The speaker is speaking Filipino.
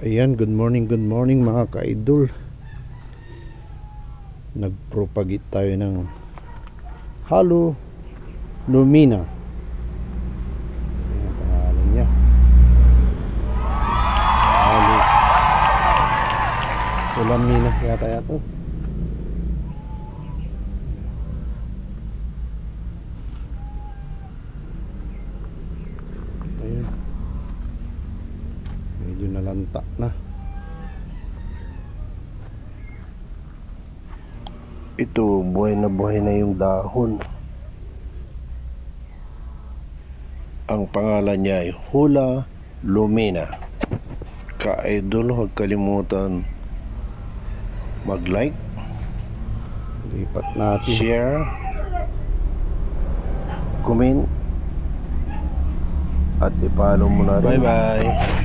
Ayan, good morning mga ka-idol. Nagpropagate tayo ng Halo Lumina. Ayan, pangalan niya. Halo Lumina yata ito. Ayan. Medyo nalanta na. Ito, buhay na yung dahon. Ang pangalan niya ay Halo Lumina. Ka-idol, huwag kalimutan mag-like, lipat natin, share, comment, at i-follow mo na rin. Bye bye.